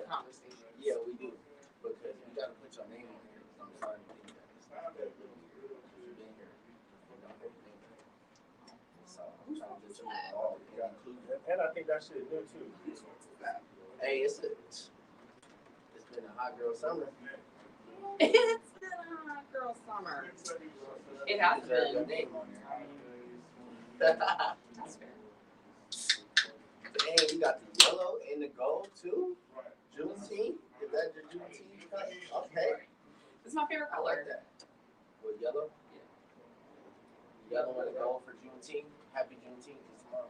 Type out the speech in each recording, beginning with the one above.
conversation. Yeah, we do. Because we got to put your name on here. I'm sorry to think that. It's not that little you've been here. You know, everything. So I'm trying to get you involved and include it. And I think that shit new too. Hey, it's been a hot girl summer. It's been a hot girl summer. It has Deserve your been. name on there. That's fair. Dang, you got the yellow and the gold too? Juneteenth? Is that your Juneteenth color? Okay. It's my favorite I color. like that. With yellow? Yeah. Yellow and the gold for Juneteenth. Happy Juneteenth. It's tomorrow.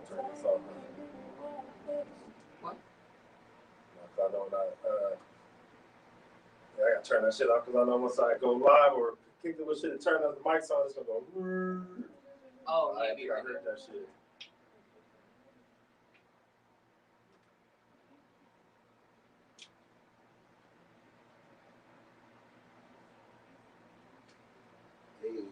Turn this off. What? I know when I gotta turn that shit off because I know once I go live or kick the little shit and turn the mics on, it's gonna go. Oh, I yeah, think I heard that shit. Hey.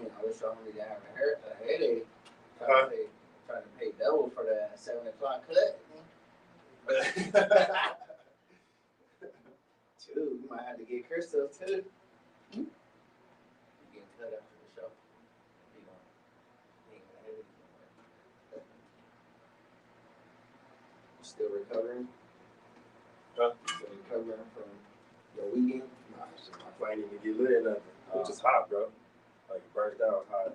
Man, I wish I only have a headache. Trying to pay double for that 7 o'clock cut. Too, you might have to get Crystal too. You getting cut after the show. You know, ain't got a headache no more. You still recovering? Huh? Still recovering from your weekend? Nah, shit, my plane didn't get lit or nothing. Which is hot, bro. Like burnt out hot.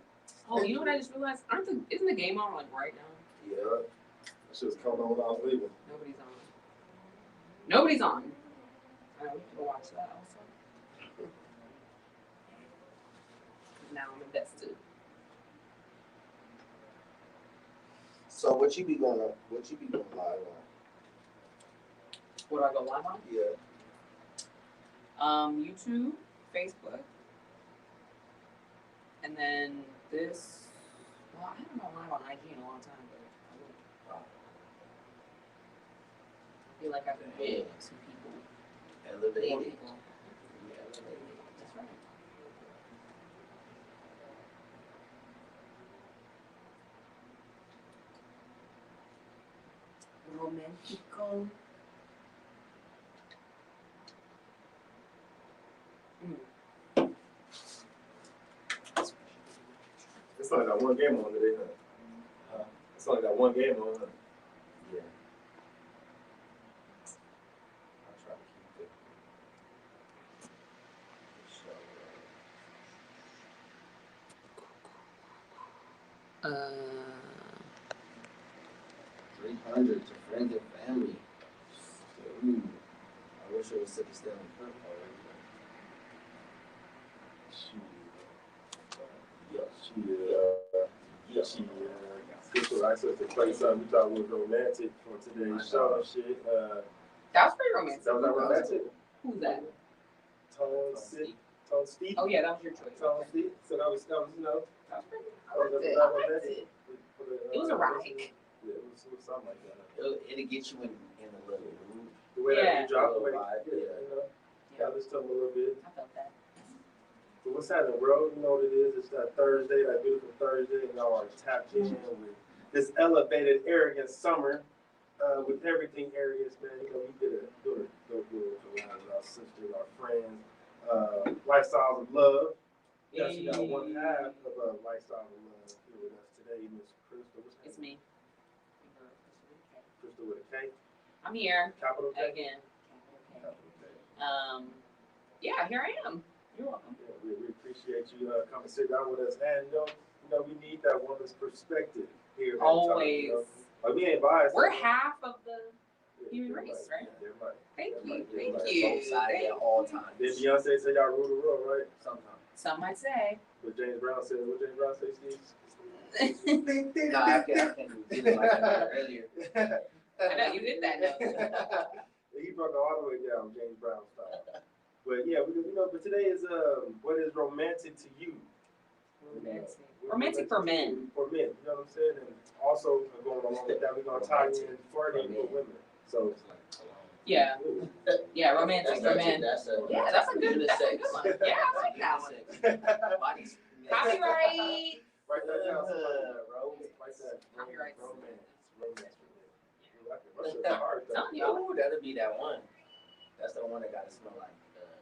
Oh, you know what I just realized? Isn't the game on like right now? Yeah. That shit was coming on when I was leaving. Nobody's on. Nobody's on. I know we can go watch that also. Now I'm invested. So what you be going live on? What do I go live on? Yeah. YouTube, Facebook, and then this. Well, I haven't gone live on IG in a long time, but I feel like I've been meeting some people. Elevated. More people. That's right. Romantico. It's only got one game on today, huh? It's only got one game on, huh? Yeah. I'll try to keep it. So, 300 to friends and family. Ooh. I wish it was City still in front already. Crystal asked us to play something we thought was romantic for today's show. Shit. That was pretty romantic. That was not romantic. Who's that? Tone Steve. Oh yeah, that was your choice. Tone Steve. So that was you know. That was pretty. I liked it. It was erotic. Yeah, it was something like that. It'll get you in a little mood. The way that you dropped the way, vibe, you know. Yeah, let's talk a little bit. I felt that. So what's happening, bro? You know what it is? It's that Thursday, that beautiful Thursday, and y'all are tapped in with this elevated arrogant summer. With everything arrogance, man. You know, we did a around with our sisters, our friends. Lifestyles of Love. We actually got one half of Lifestyle of Love here with us today, Miss Crystal. It's me. Crystal with a K. I'm here. Capital K. Again. Capital K. Yeah, here I am. You're welcome. Yeah, we appreciate you coming to sit down with us, and you know, we need that woman's perspective here. Always. Like we ain't biased. We're half of the. Yeah. human race, right? They're right. Thank They're you, right. thank They're you. Both sides Thank at all you. times. Then Beyonce said y'all rule the world, right? Sometimes. Some might say. But James Brown said, what James Brown say, Steve? No, I can't do it like I did earlier. I know you did that though. He broke it all the way down, James Brown style. But yeah, but today is what is romantic to you? Romantic. What Romantic for men. For men, you know what I'm saying? And also going along with that, we're gonna tie in flirting for women. So Yeah. Yeah, romantic for men. That's a Yeah, that's a good one. Yeah, I like that one. Copyright. Write that down. Copyright. Romance. That shit's hard though. Telling you. Oh, that'll be that one. That's the one that gotta smell like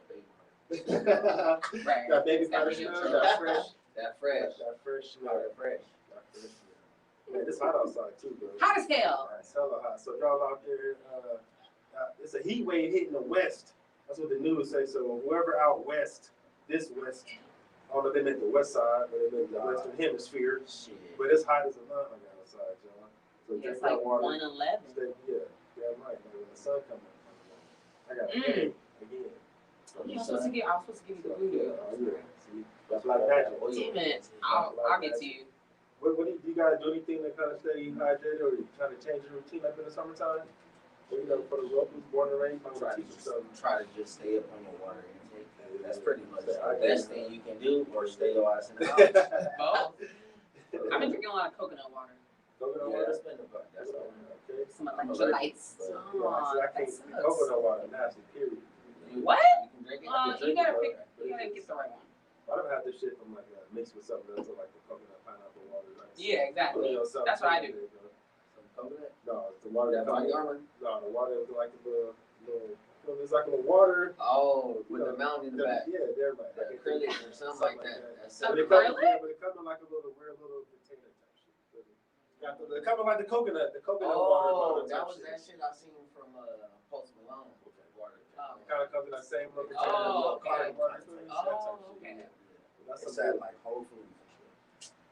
baby. Right. That baby It's gotta powder be smell, your that fresh. That fresh. That fresh smell. Powder fresh. That fresh smell. Man, it's hot outside too, bro. Hot as hell. It's hella hot. So y'all out there, it's a heat wave hitting the west. That's what the news say. So whoever out west, this west, I don't know if they meant the west side, but they meant the western hemisphere. Shit. But it's hot as a nut like outside, y'all. So Yeah, drink it's like that water. 111. Yeah, damn right. Like when the sun comes up. I got paid again. I was supposed to give you the voodoo. Oh yeah. See, that's like magic. Damn it. I'll get to you. What do you guys do anything to kind of stay hydrated, or you trying to change your routine up in the summertime? Or, for the locals born and raised, I'm gonna teach you something. Try to just stay up on your water intake. That's pretty much the best thing you can do, or stay your ass in the house. Both. I've been drinking a lot of coconut water. Coconut Yeah, water? that's been the part. That's all. Okay. Some electrolytes. Yeah, Oh, see, I that can't sucks. coconut water nasty, period. What? You can drink it. You gotta pick. You gotta get the right one. I don't have this shit from like mixed with something else, so like the coconut pineapple water. Like, Yeah, exactly. something That's what I do. Some coconut. No, it's the water That body armor. No, the water was like the little. It's like a little water. Oh, with the mountain in the back. Yeah, they're right. The acrylic or something like that. That's But it Acrylic? comes in like a little weird little container type shit. It comes in like the coconut water. Oh, bottle that type was that shit I seen from Post Malone. Water. Oh. It kind of comes in that same little container. Oh, little carton okay. water thing, that type Oh, shit. okay. That's It's something at like Whole Foods and shit.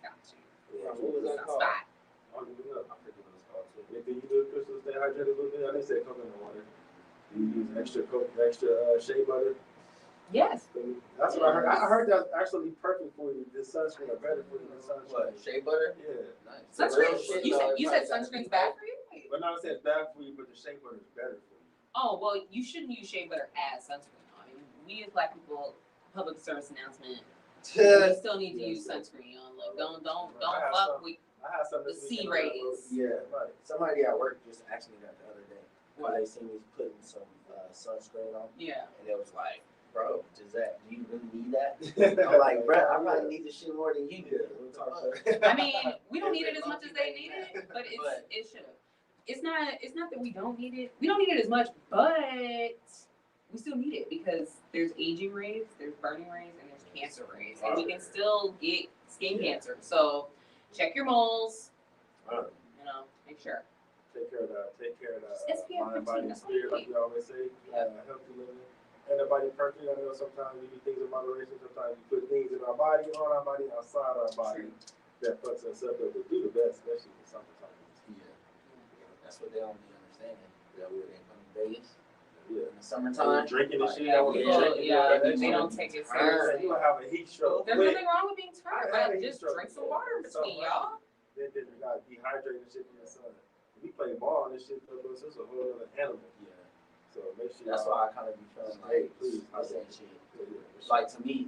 Got you. Yeah, What was that called? Spot. I don't even know. I forget what it's called too. Anything you do, Crystal, stay hydrated a little bit? I didn't say coconut water. Do you use extra shea butter? Yes. That's what I heard. I heard that's actually perfect for you. The sunscreen are better for you than sunscreen. What? Shea butter? Yeah. Nice. Sunscreen? Real shit, You said sunscreen's bad for you? Wait. But not saying it's bad for you, but the shea butter is better for you. Oh, well, you shouldn't use shea butter as sunscreen. I mean, we as black people, public service announcement, we still need to use sunscreen. Like, don't fuck with I had some the this C weekend. rays. Yeah, Right. somebody at work just asked me that the other day. What? They seen me putting some sunscreen on, Yeah. and it was like, "Bro, do you really need that?" I'm like, "Bro, I probably need this shit more than you do." I mean, we don't need it as much as they need it, but it should. It's not that we don't need it. We don't need it as much, but we still need it because there's aging rays, there's burning rays, and there's cancer rays, and we can still get skin cancer. So check your moles. Make sure. Take care of that. SPF Mind, 15, body, that's what you spirit, like need. we always say. Healthy living. Ain't nobody perfect. I know sometimes we do things in moderation. Sometimes we put things in our body, on our body, outside our body that fucks us up. But we do the best, especially in summertime. Yeah, that's what they don't be understanding. That when they come to Vegas Yeah. in the summertime, Drinking and shit. They don't take it seriously. You will have a heat stroke. There's nothing wrong with being I tired, had a but heat just stroke drink some before. water in So between, much. y'all. Then you got dehydrated and shit from the sun. We play ball and this shit, but it's just a whole other animal. yeah, So make sure. that's why I kind of be feeling like Please, this ain't shit. Yeah. Like to me,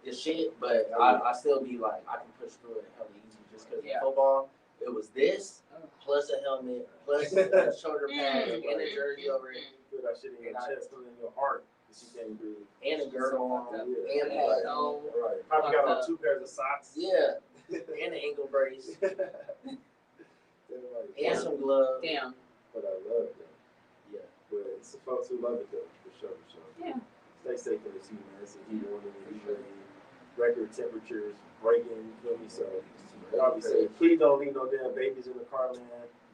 it's shit, but I still be like I can push through it hell easy just because in football it was this plus a helmet plus a shoulder pad and a jersey over it Feel that shit in your chest, feel it in your heart. That you can't breathe. and a girdle on and like, So Right. Probably got on 2 pairs of socks. yeah, and an ankle brace and some gloves. damn. But I love it. Yeah, But it's the folks who love it though, for sure. Yeah. Stay safe in this heat, man. It's a heat warning, heat wave. Record temperatures breaking, you feel me? So y'all be safe. Please don't leave no damn babies in the car, man.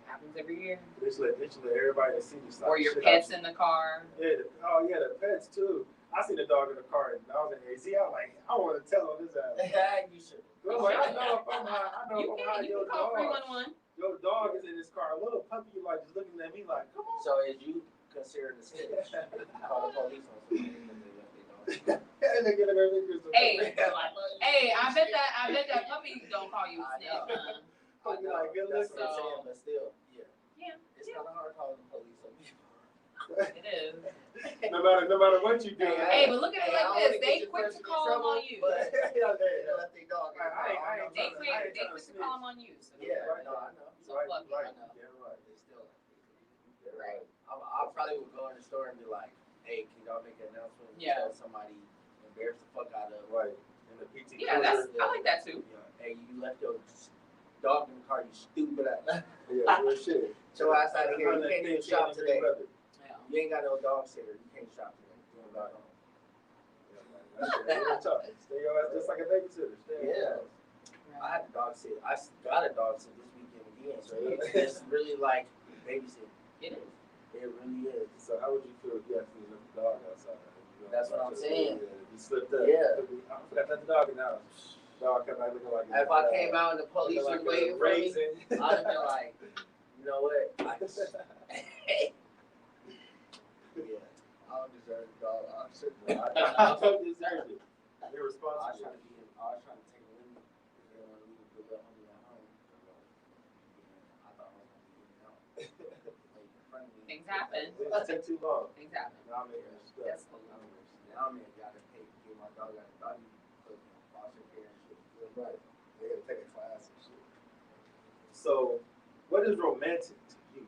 Happens every year. Just let everybody see you stop. Or your pets in the car. Yeah, the pets too. I seen a dog in the car and I was in AC. I was like, I want to tell on this ass. you should. I was like, I know if I'm high, You can call 311. Your dog is in this car. A little puppy, like just looking at me like, come on. So is you Hey, I bet that puppy don't call you a snitch, huh? I know, Like, good that's what I'm looking. saying, but still, yeah. Yeah, It's kind of hard calling the police on people. it is. No matter what you do. Hey, but look at it Hey, I like don't this. wanna They get your quick person to in call them trouble, on you. But they left their dog. They quick to call them on you. So Yeah, no, I know. So fuck it. I know. Yeah, right. They still right. I probably would go in the store and be like, "Hey, can y'all make an announcement? Yeah. Tell somebody embarrass the fuck out of." Right. And the PT. Yeah, I like that too. Yeah. Hey, you left your dog in the car. You stupid ass. Yeah, real shit. So I out of here. You can't even shop today. Yeah. You ain't got no dog sitter. You can't shop today. That's tough. Stay your ass just like a babysitter. Yeah. I had a dog sit. I got a dog sit this weekend again. So it's really like babysitting. It is. It really is. So how would you feel if you actually left the dog outside? That's what I'm saying. You slipped up. Yeah. I forgot that the dog in the house. Dog kept like looking like. If I came out and the police was waiting for me, I'd have been like, you know what? Yeah. I don't deserve the dog. I don't deserve it. You're responsible. I was trying to take it with me because they want to leave a good little homie at home. I thought I was going to be getting out. Things happen. It took too long. Things happen. Now I'm making stuff. That's cool. Now I'm got to get my dog out of the doggy, put foster care and shit. Right. They got to take a class and shit. So, what is romantic to you?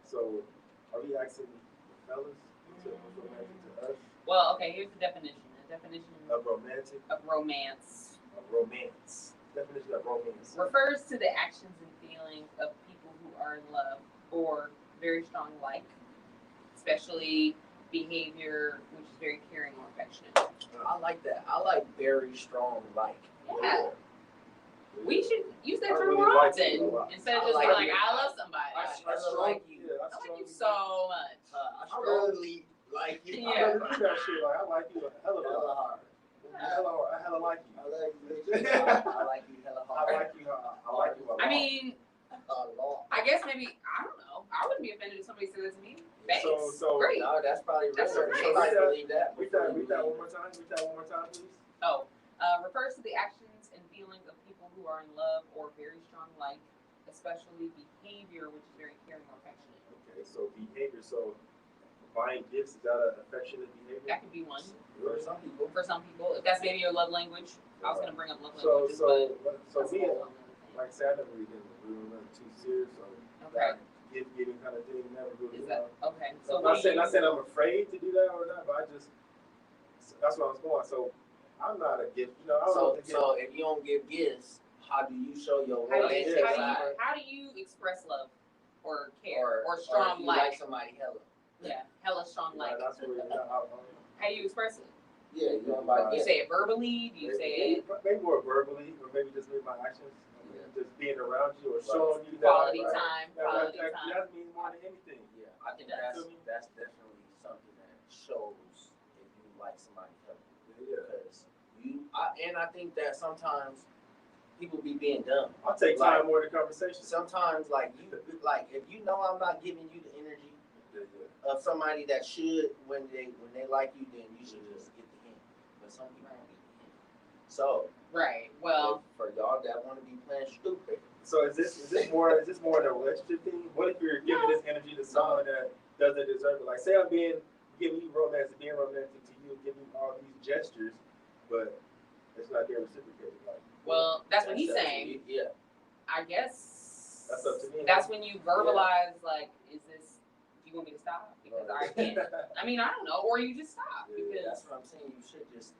So, are we asking the fellas to what's romantic to us? Well, okay, here's the definition. The definition Of romantic? of romance. Of romance. Definition of romance. Refers to the actions and feelings of people who are in love or very strong like, especially behavior which is very caring or affectionate. I like that. I like very strong like. Yeah. We should use that I term really more like often it a lot. instead of I just like being like, it. I love somebody. I like you. Yeah, I like you so much. I strongly like you. Yeah. I really do that shit. Like, I like you a hell of a Hella lot. hard. Hella hard. I hella like you. I like you. I like you hella I hard. like you. I like you a lot. I mean, A lot. I guess maybe, I don't know. I wouldn't be offended if somebody said that to me. Thanks. So- Great. No, that's probably That's real. nice. Somebody believe that. Read that one more time. Read that one more time, please. Oh, refers to the actions and feelings of people who are in love or very strong like, especially behavior which is very caring or affectionate. Okay, so behavior. So buying gifts, is that an affectionate behavior? That could be one For some people. for some people. If that's maybe your love language, I was gonna bring up love So languages, but so that's a me, whole other thing. like I said, I never really did it. We were not too serious, so Okay. that gift giving kind of thing never really. Is that okay? So So I'm not what do saying you- not saying I'm afraid to do that or not, but I just that's where I was going. So I'm not a gift, I don't know what the gift. So if you don't give gifts, how do you show your how do romantic you, side? how do you express love or care or strong if you like? somebody hella. Yeah, hella strong like. That's where How do you express it? Yeah, you don't Right. buy You gifts. say it verbally? Do you say it maybe more verbally, or maybe just maybe my actions, Yeah. just being around you or Right. showing you that quality I, time? that, Quality that, time. that means more than anything. Yeah, I think It does. that's definitely something that shows if you like somebody hella. Yeah. Because I think that sometimes people be being dumb. I'll take Like- time more in the conversation. Sometimes like if you know I'm not giving you the energy Yeah. of somebody that should when they like you, then you should just get the hint. But some people don't get the hint. So right? Well, for y'all that want to be playing stupid, So is this more in a relationship thing? What if you're giving this energy to someone that doesn't deserve it? Like say I'm giving you romance, being romantic to you, giving you all these gestures, but it's not being reciprocated. Like well, that's what he's up to saying. you. Yeah, I guess That's up to me. That's when you verbalize like, is this? Do you want me to stop? Because I can't. I mean, I don't know, or you just stop Yeah, because that's what I'm saying. You should just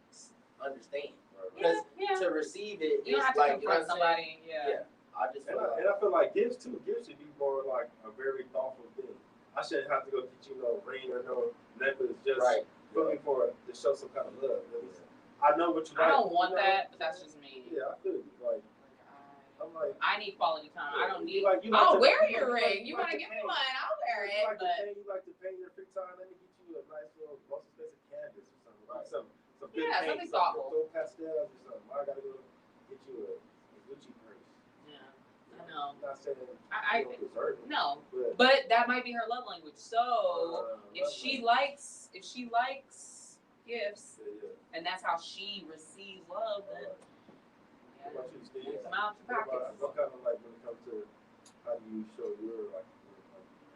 understand. yeah, Because to receive it, You don't it's have to like confront somebody. Yeah, I just feel like And I feel like gifts too. Gifts should be more like a very thoughtful thing. I shouldn't have to go get you no ring or no necklace just right. looking for to show some kind of love. At least I know what you I like. don't want you know? that, but that's just me. Yeah, I feel you. Like I'm like. I need quality time. I don't need. You like I'll to- wear you your like- ring. You want to like give to me paint. one? I'll wear You it. like to But paint. You like to paint your free time. Let me get you a nice little most expensive canvas or something. Like some good Yeah, paint, something some thoughtful. little pastels or something. I gotta go get you a Gucci purse. yeah, I know. I'm not saying I you don't deserve it, no, but but that might be her love language. So if love she language. likes gifts, and that's how she receives love, then What about you, Steve? come out your pockets. What kind of like when it comes to how do you show your like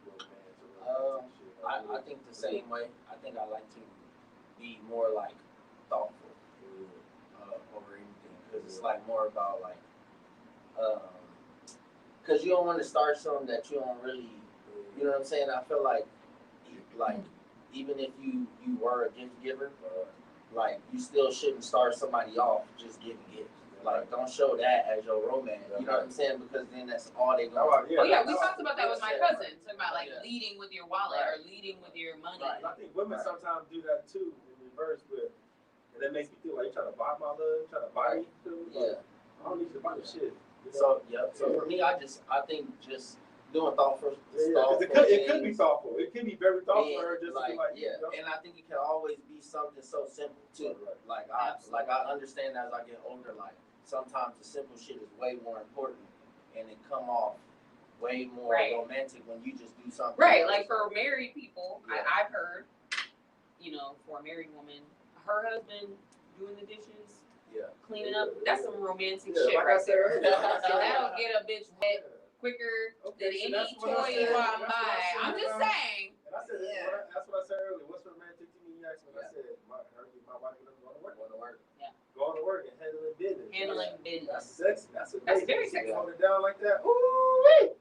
romance or shit? I think the same way. I think I like to be more like thoughtful over anything, because it's like more about like because you don't want to start something that you don't really, you know what I'm saying? I feel like even if you were a gift giver, like you still shouldn't start somebody off just giving gifts. Like, don't show that as your romance. You know what I'm saying? Because then that's all they gonna. Oh yeah, we talked about that with my cousin. Talking about like leading with your wallet or leading with your money. Right. I think women sometimes do that too in reverse, and that makes me feel like you're trying to buy my love, trying to buy me. Yeah. I don't need to buy the shit. So So for me, I think just doing thoughtful. It could be thoughtful. It could be very thoughtful. Or just like and I think it can always be something so simple too. Right. Like I understand as I get older, like sometimes the simple shit is way more important, and it come off way more romantic when you just do something. Right, like for married people, I've heard, for a married woman, her husband doing the dishes, cleaning up, that's some romantic shit right there. That'll get a bitch wet quicker than any toy you want to buy. I'm just saying. And I said, that's what I said earlier. What's romantic to me? You asked me. I said, my wife and I going to work. Yeah. Going to work and handling business. That's sexy. That's very sexy. Hold it down like that. Ooh.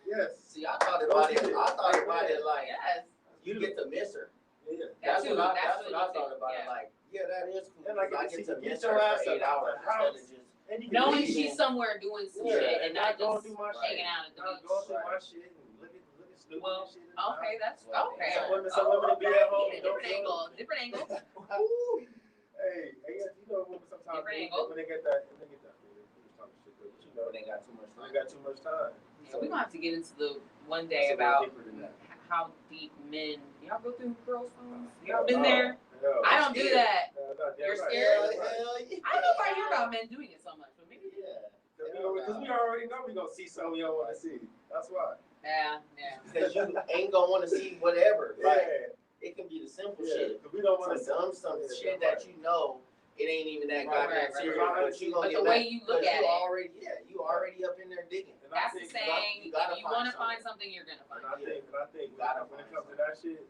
Yes. See, I thought about it like you get to miss her. Yeah. That's what I thought about it. Like, that is cool. And like, I get to miss your her ass for 8 hours instead of just. Knowing she's somewhere doing some shit and not going just through my hanging out at the beach. Going through my shit and looking stupid and shit. Okay, that's okay. Some women be at home. Different angle. Hey, you know, women sometimes when they get that, we just talking shit, but you know, they got too much time. They got too much time. Yeah, we're gonna have to get into the one day about how deep men. Y'all go through girls' phones? Y'all been there? I don't do that. You're scared? I don't know if I hear about men doing it so much, but maybe. Because we already know we're going to see something we don't want to see. That's why. Yeah. Because you ain't going to want to see whatever. Like, it can be the simple shit. We don't want to some shit that you know it ain't even that goddamn serious. But the way you look at it. You already up in there digging. That's the saying. If you want to find something, you're going to find it. And I think when it comes to that shit,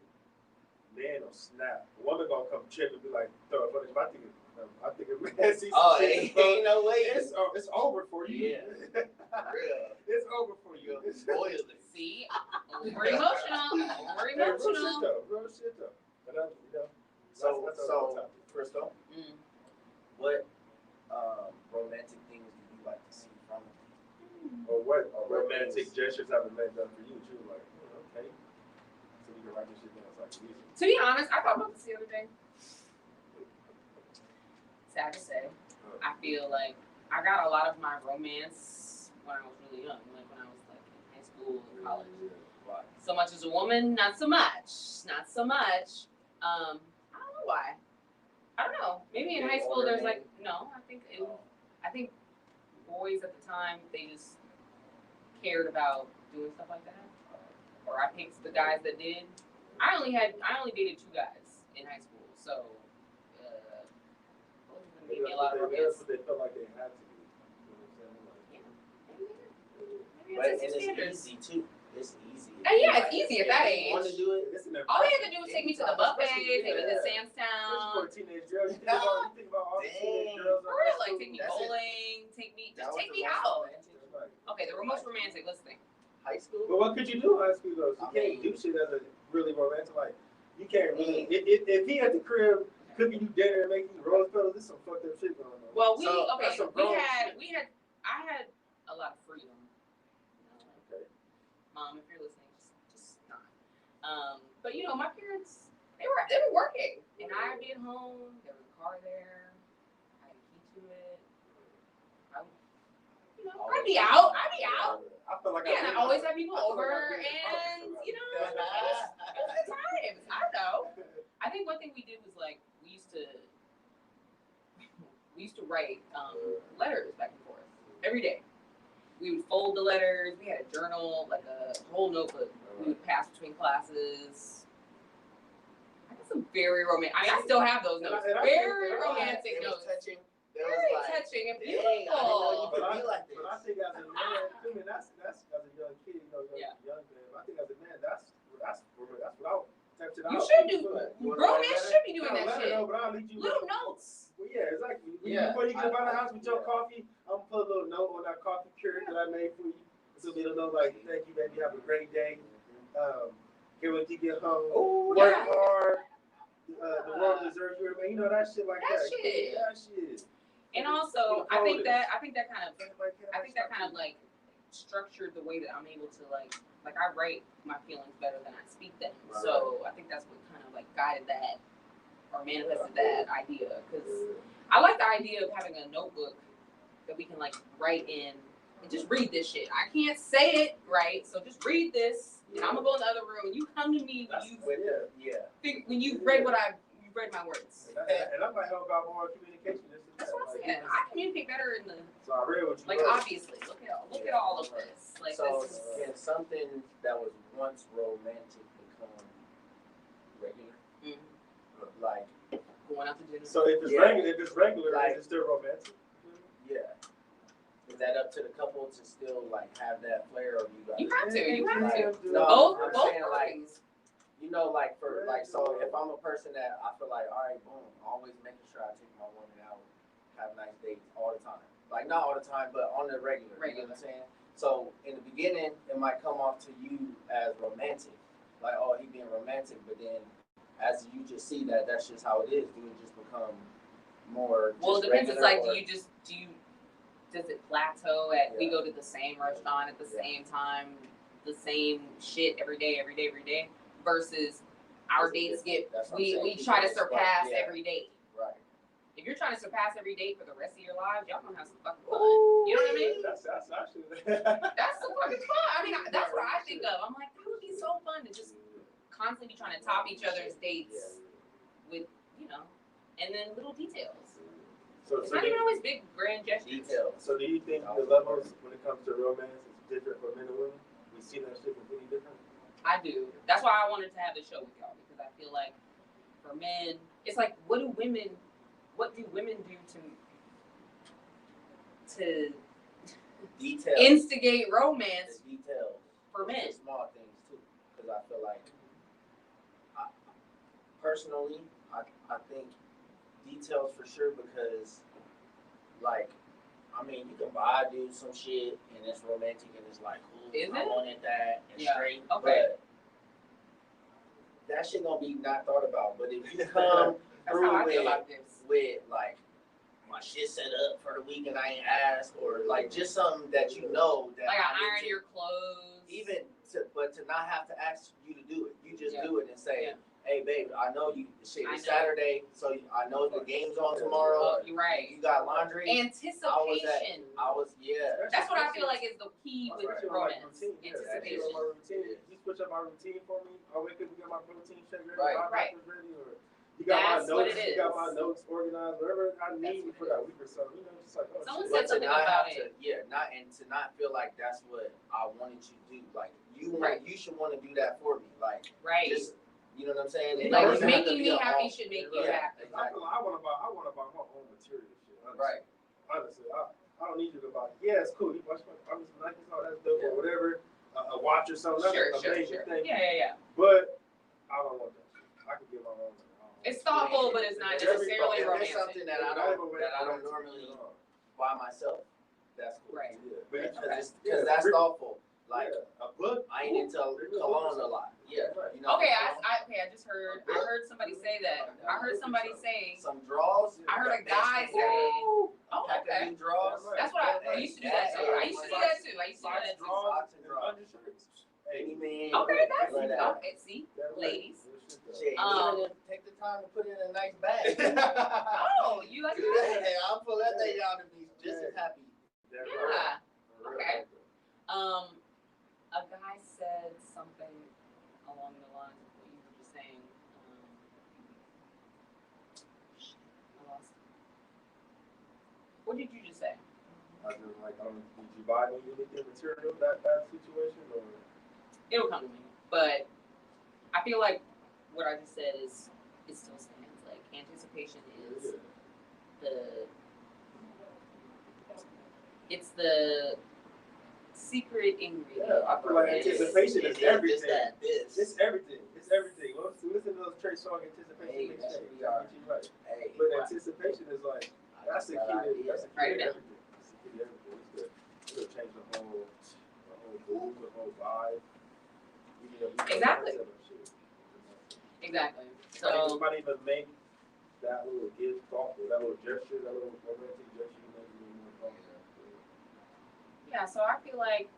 man will snap. A woman gonna come trip and be like, throw a footage. I think a man sees ain't no way. It's over for you. Yeah. It's over for you. See? We're emotional. Real shit though. But So Crystal, what romantic things do you like to see from them? Or what romantic gestures have been made done for you too? Like, okay. So you can write this shit down. It's like easy. To be honest, I thought about this the other day. Sad to say, I feel like I got a lot of my romance when I was really young, like when I was like in high school and college. So much as a woman, not so much. I don't know why. I don't know. Maybe in high school there's like I think boys at the time, they just cared about doing stuff like that. Or I picked the guys that did. I only dated 2 guys in high school, so those gave me a lot of romance. That's what they felt like they had to do. Maybe it's easy too. It's easy. It's easy at that age. Want to do it? All they had to do was take me to the buffet, take me to Samstown. For a teenage girl, you think about all the teenage girls. For real, like take me bowling, take me out. Okay, the most romantic. Let's think. High school. But what could you do in high school though? You can't do shit as a really romantic. Like you can't really. If he at the crib cooking you dinner and making you rose petals, there's some fucked up shit going on. Well, I had a lot of freedom. Okay. Mom, if you're listening, just not. But my parents, they were working, and I'd be at home. There was a car there. I had a key to it. I'd be out. I feel like and I always have people over, and it was good times. I know. I think one thing we did was like we used to write letters back and forth every day. We would fold the letters. We had a journal, like a whole notebook. We would pass between classes. I could Some very romantic. I mean, I still have those notes. Very romantic It was notes. touching. It was Very like, touching and dang, I didn't know you beautiful. could be like this. But I think as a man, I mean that's as a young kid, you know, Yeah. young man. But I think as a man, that's what I typed it out. You should do. You wanna Grown write men a should be doing No, that let her shit. know, but I'll leave you Little notes. Well, yeah, exactly. Yeah, Before you get by the I- house with your coffee, I'm gonna put a little note on that coffee Keurig that I made for you. It's a little note like, "Thank you, baby. Have a great day. Can't wait to get home. Ooh, Work yeah. hard. The world deserves you." Man, you know that shit like That that. shit. That shit. And also, I think that kind of like structured the way that I'm able to like I write my feelings better than I speak them. Right. So I think that's what kind of like guided that or manifested that idea. Because I like the idea of having a notebook that we can like write in and just read this shit. I can't say it right, so just read this. And I'm gonna go in the other room and you come to me when you read you read my words. And that might help out more communication. That's what I'm saying. I communicate better in the So I read what you like wrote. obviously. Look at all of this. Like So this is can something that was once romantic become regular? Like, going out to dinner. So if it's Yeah. regular, Like- is it still romantic? yeah. Is that up to the couple to still like have that flair, or You have to. You have to. No, I'm Both saying, like, parties. you know, like for like, so if I'm a person that I feel like, all right, boom, always making sure I take my woman out, have nice dates all the time. Like not all the time, but on the regular. You know what I'm saying? So in the beginning, it might come off to you as romantic, like, oh, he being romantic, but then as you just see that, that's just how it is. Do it just become more? Well, it just depends. It's regular, like, or- does it plateau at we Yeah. go to the same restaurant at the Yeah. same time, the same shit every day, versus our dates get That's what I'm saying, we keep try to it spark, surpass yeah. every date. Right. If you're trying to surpass every date for the rest of your lives, y'all gonna have some fucking fun. Ooh. You know what I mean? That's actually. That's some fucking fun. I mean, that's what I think of. I'm like, that would be so fun to just constantly be trying to top each other's dates with, and then little details. It's not even always big grand gestures. Details. So do you think the levels when it comes to romance is different for men and women? We see that shit completely different? I do. That's why I wanted to have the show with y'all, because I feel like for men, it's like, what do women do to Details. instigate romance The details. for men? The small things too, because I feel like, personally, I think details for sure, because, like, I mean, you can buy a dude some shit and it's romantic and it's like, ooh, Is I it? wanted that and Yeah. straight, Okay. but that shit gonna be not thought about. But if you come That's how I through feel about this. with like, my shit set up for the week and I ain't asked, or like just something that you know that Like, I need iron to- your clothes. but to not have to ask you to do it, you just Yeah. do it and say, Yeah. hey babe, I know you shit I it's know. Saturday, so I know the game's on tomorrow. Oh, you're right. You got laundry. Anticipation. I was That's what I feel like is the key with Especially romance. routine. Yeah, Anticipation. especially on my routine. You switch up my routine for me. I wake up and get my protein shake ready, Right. my Right. breakfast ready, or you got That's my what notes. it You got is. my notes organized, whatever I need what for it that is. week or so. You know, just like Someone shit. said but to something not about have it. to not feel like that's what I wanted you to do. Like Right. you should want to do that for me. Like Right. just you know what I'm saying? It Like, doesn't have to making be me a happy all- should make you Yeah, happy. I feel like I want to buy my own material shit. Honestly. Right. Honestly, I don't need you to buy. Yeah, it's cool. You watch my Nike, all that's dope, Yeah. or whatever. A watch or something. That's Sure, an sure, amazing sure. thing. Yeah. But I don't want that shit. I can get my own. It's thoughtful, but it's not necessarily If it's romantic. something that I don't normally buy myself, that's cool. Right. But Because that's thoughtful. Like a book. I ain't into cologne a lot. Yeah. You know, Okay, I just heard. I heard somebody say that. I heard somebody say. some draws. I heard a guy say. Oh, Pack of okay. new draws. That's what I used to do that too. I used to do that too. Socks and draws. Undershirts. Any man. Okay, that's like that. okay. See, ladies. Shit, Um, take the time to put it in a nice bag. Oh, you like Do that? that. I'll pull that thing out and be just as happy. Yeah. Okay. A guy said something along the lines of what you were just saying. I lost it. What did you just say? I just like, did you buy me anything material that situation or? It'll come to me. But I feel like what I just said is it still stands. Like anticipation is the it's the secret ingredient. Yeah, I feel like anticipation is everything. It's It's everything. It's everything. Listen to those Trey song anticipation. Hey, that should be Right. Hey, But anticipation is like that's the key to everything. That's the key to everything. It'll change the whole mood, the whole vibe. Exactly. Exactly. So you might even make that little gift thoughtful, that little gesture, that little romantic gesture you make a little more thoughtful. yeah, so I feel like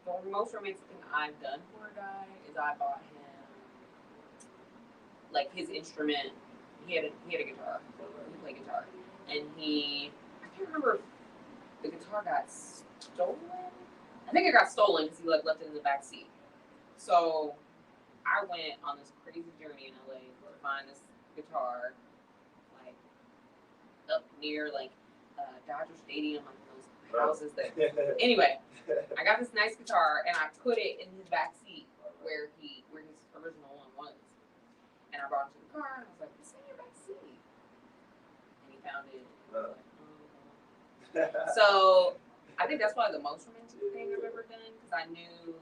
the most romantic thing I've done for a guy is I bought him like his instrument. He had a guitar. He played guitar, and I can't remember if the guitar got stolen. I think it got stolen because he like left it in the back seat. So I went on this crazy journey in LA to find this guitar, like up near like Dodger Stadium, like those houses that. Anyway, I got this nice guitar and I put it in his back seat where his original one was. And I brought it to the car and I was like, "It's in your back seat." And he found it. And I was like, oh. So I think that's probably the most romantic thing I've ever done because I knew.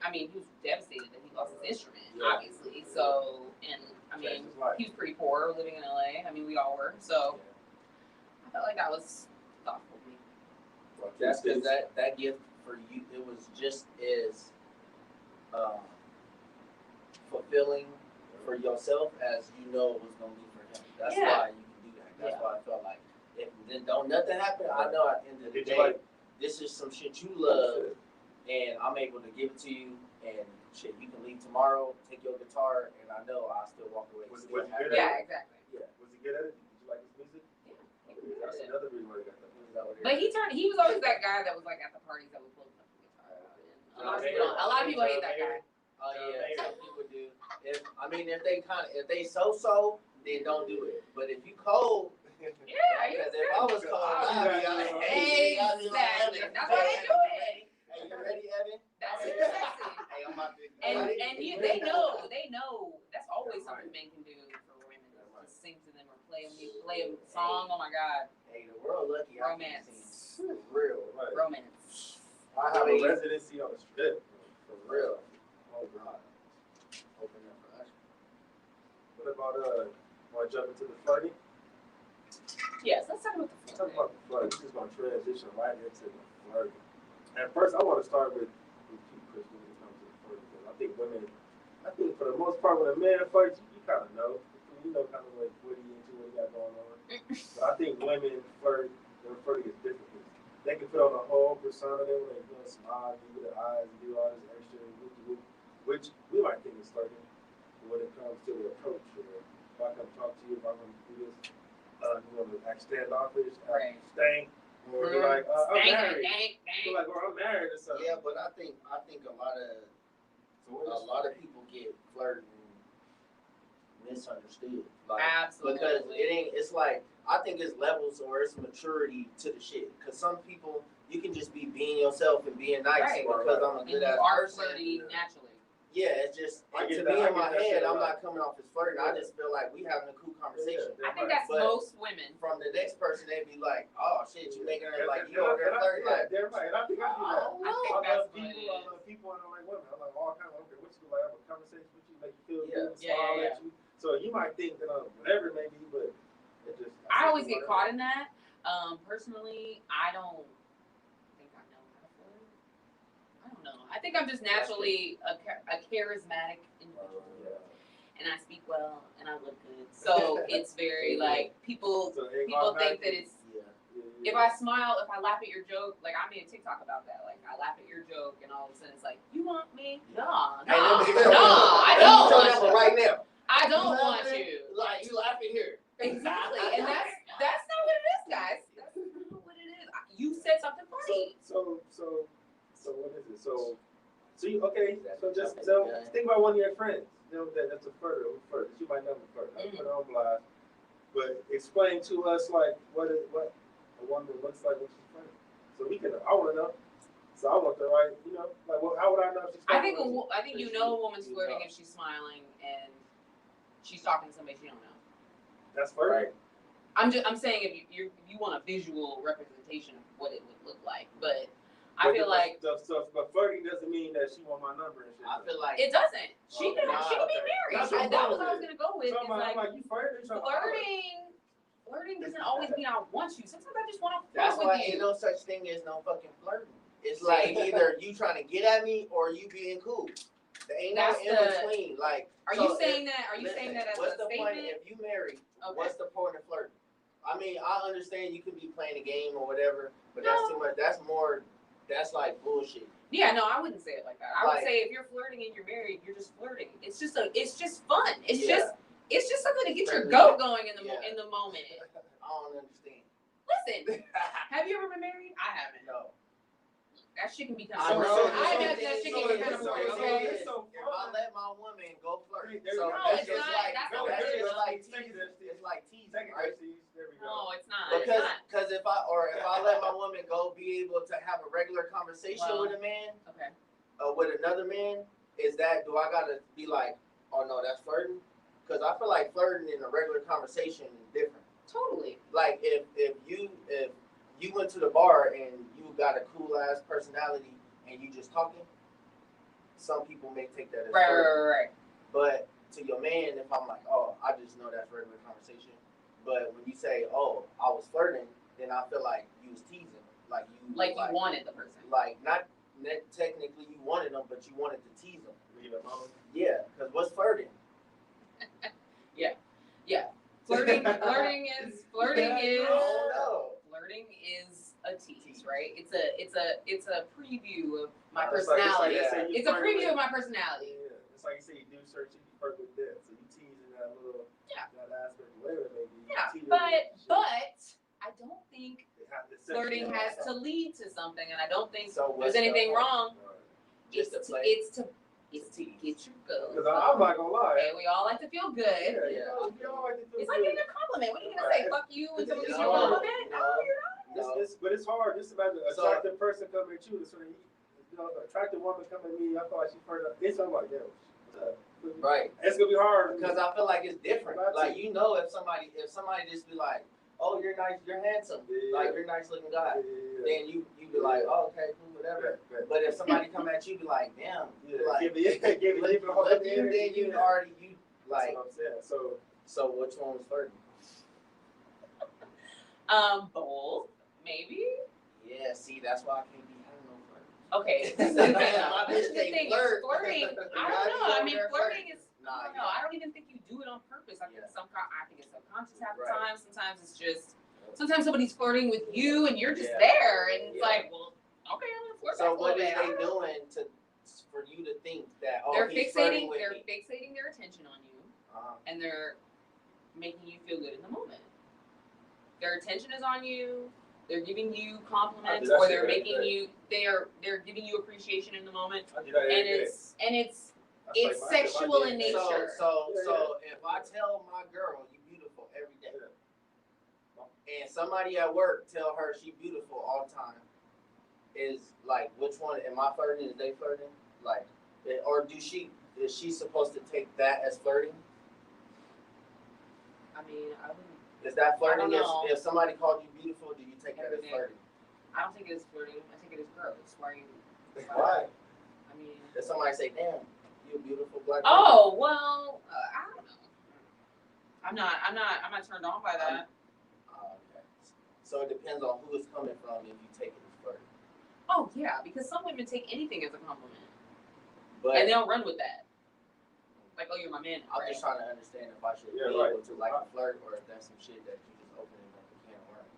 I mean, he was devastated that he lost his instrument, obviously. So, and I mean, he was pretty poor living in LA. I mean, we all were. So, I felt like that was thoughtful of me. That's because that gift for you, it was just as fulfilling for yourself as you know it was going to be for him. That's why you can do that. That's why I felt like if then don't nothing happen, I know at the end of the day, this is some shit you love. And I'm able to give it to you, and shit, you can leave tomorrow, take your guitar, and I know I'll still walk away. Was he good at it? Yeah, exactly. Yeah. Was he good at it? Did you like his music? Yeah. That's another reason why he got that music. But he was always that guy that was like at the parties that would pull the guitar out. And a lot of people hate that guy. Oh yeah, some people do. If they so, then don't do it. But if you cold, Yeah, because if I was cold, I'd be like, hey, exactly. That's why they do it. Hey, you ready, Evan? That's super sexy. Hey, I'm about to. They know. That's always something men can do for women. Just sing to them or play a song. Oh my God. Hey, the world lucky. Romance. For real. Right. Romance. I have a residency on the strip. For real. Oh God. Open up for us. What about want to jump into the flirting? Yes, let's talk about the Talk about the flirting. This is going to transition right into the flirting. At first, I want to start with you, Chris, when it comes to the flirting. I think for the most part, when a man flirts, you kind of know. You know kind of like what he into, what he got going on. But I think women flirt, their flirting is different. They can put on a whole persona, they want to smile, give you the eyes, and do all this extra, which we might think is flirting. But when it comes to the approach, or if I come talk to you, if I'm going to do this, you want to act standoffish, act stank. Or be like, I'm married. Be like, or I'm married or something. Yeah, but I think a lot of people get flirting misunderstood. Like, Absolutely. Because it's like, I think it's levels or it's maturity to the shit. Because some people, you can just be being yourself and being nice because I'm a good ass person. Flirty naturally. Yeah, it's just, to me in my head, I'm not coming off as flirting. I just feel like we having a cool conversation. I think that's most women. From the next person, they'd be like, oh shit, you making her like, you over there flirting. Like, they're right. And I think I do that. I love people and I like women. I'm like, all kinds of, okay, what you like, have a conversation with you, make you feel good, smile at you. So you might think that whatever it may be, but it just. I always get caught in that. Personally, I don't think I know how to flirt. I don't know. I think I'm just naturally a charismatic individual. And I speak well, and I look good. So it's very like people think that it's. If I smile, if I laugh at your joke, like I made a TikTok about that. Like I laugh at your joke, and all of a sudden it's like, you want me? No, I don't want you. Right now. I don't want you. Like you laughing here. Exactly, and that's not what it is, guys. That's not what it is. You said something funny. So what is it? So you so think about one of your friends. You know that's a flirter. You might never flirt. I put it on blast. But explain to us like what a woman looks like when she's flirting. So I want to know. So I want the right, like, how would I know if she's flirting? I think you know a woman's flirting if she's smiling and she's talking to somebody she don't know. That's flirting. I'm saying if you want a visual representation of what it would look like, but I feel like but flirting doesn't mean that she want my number and shit. I feel like it doesn't. She can be married. That's That was what I was gonna go with. So I'm like, you flirting? Flirting doesn't always mean I want you. Sometimes I just want to that's flirt why with you. ain't no such thing as no fucking flirting. It's like either you trying to get at me or you being cool. There ain't no in between. Like, are you saying that? Are you saying that as what's a the statement? point if you married? Okay. What's the point of flirting? I mean, I understand you could be playing a game or whatever, but that's too much. That's more. That's like bullshit. Yeah, no, I wouldn't say it like that. I would say if you're flirting and you're married, you're just flirting. It's just fun. It's just something to get your goat going in the moment. I don't understand. Listen, have you ever been married? I haven't. No. That shit can be kind I of know. boring. I imagine that shit can be kind of boring. Okay. If I let my woman go flirt, So that's it's just not. like That's not what it is. it's like teasing, right? No, it's not. Because if I let my woman go, be able to have a regular conversation with a man, okay, with another man, do I gotta be like, oh no, that's flirting? Because I feel like flirting in a regular conversation is different. totally. Like if you went to the bar and you got a cool ass personality and you just talking, some people may take that as flirting. Right. But to your man, if I'm like, oh, I just know that's regular conversation. But when you say, oh, I was flirting, then I feel like you was teasing, like you wanted the person. like not technically you wanted them, but you wanted to tease them. Yeah, because what's flirting? Yeah. Flirting is flirting is a tease, right? It's a preview of my personality. It's a preview of my personality. Yeah, it's like you say, you do search, you be perfect with that. So you teasing that little that aspect, whatever it may be. Yeah, but I don't think flirting has to lead to something, and I don't think there's anything wrong. It's to get your goat. Because I'm not gonna lie. Okay, we all like to feel good. Yeah. It's like getting a compliment. What are you gonna say? Fuck you and someone gives you a compliment? No, you're not. But it's hard. Just imagine an attractive person coming at you. An attractive woman coming at me. I thought she heard it. It's I'm like, yeah. Right. It's gonna be hard because I feel like it's different. Like if somebody just be like, oh, you're nice, you're handsome, like you're a nice looking guy, then you be like, oh, okay, cool, whatever. But if somebody come at you, be like, damn, like, then you already like. That's what I'm saying. So which one was flirting? Both, maybe. Yeah, see, that's why I can't be having no flirting. Okay. This is the thing. Flirting. I don't know. I mean, flirting is. I don't know. I don't even think you do it on purpose. I think it's subconscious half the time. Sometimes it's just. Sometimes somebody's flirting with you and you're just there, and it's like, well, okay, I'm gonna flirt. So what are they doing for you to think that they're he's fixating? With They're me? fixating their attention on you, and they're making you feel good in the moment. Their attention is on you. They're giving you compliments, or they're making you. They're giving you appreciation in the moment, and it's sexual in nature. So if I tell my girl you beautiful every day, and somebody at work tell her she beautiful all the time, is like which one? Am I flirting? Is they flirting? Like, or is she supposed to take that as flirting? I mean, I wouldn't. Is that flirting? If somebody called you beautiful, do you take that as flirting? I don't think it is flirting. I think it is gross. Why? I mean, if somebody say, "Damn, you a beautiful black." Oh well, I don't know. I'm not turned on by that. Okay. So it depends on who it's coming from if you take it as flirting. Oh yeah, because some women take anything as a compliment, and they'll run with that. Like, oh, you're my man. I'm just trying to understand if I should be able to like a flirt or if that's some shit that you just opening up a can of worms.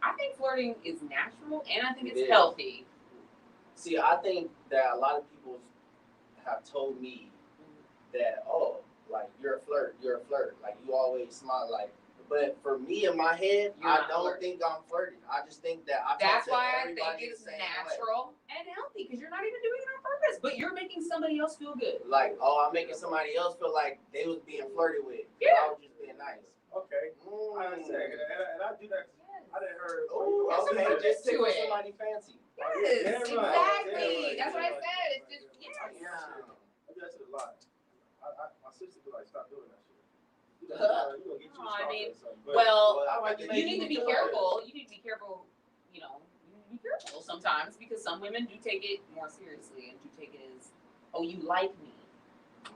I think flirting is natural and I think it's healthy. See, I think that a lot of people have told me that, oh, like you're a flirt, like you always smile, like. But for me in my head, I don't think I'm flirting. I just think that that's why I think it's natural and healthy because you're not even doing it on purpose, but you're making somebody else feel good. Like, oh, I'm making somebody else feel like they was being flirted with. Yeah. I was just being nice. Okay. I understand. And I do that. I didn't heard. Oh, okay. Just to it. Somebody fancy. Yes, exactly. That's what I said. It's just, yes. I do that shit a lot. My mean, But well, I like you to need to be careful. You need to be careful. You know, you need to be careful sometimes because some women do take it more seriously and do take it as, oh, you like me.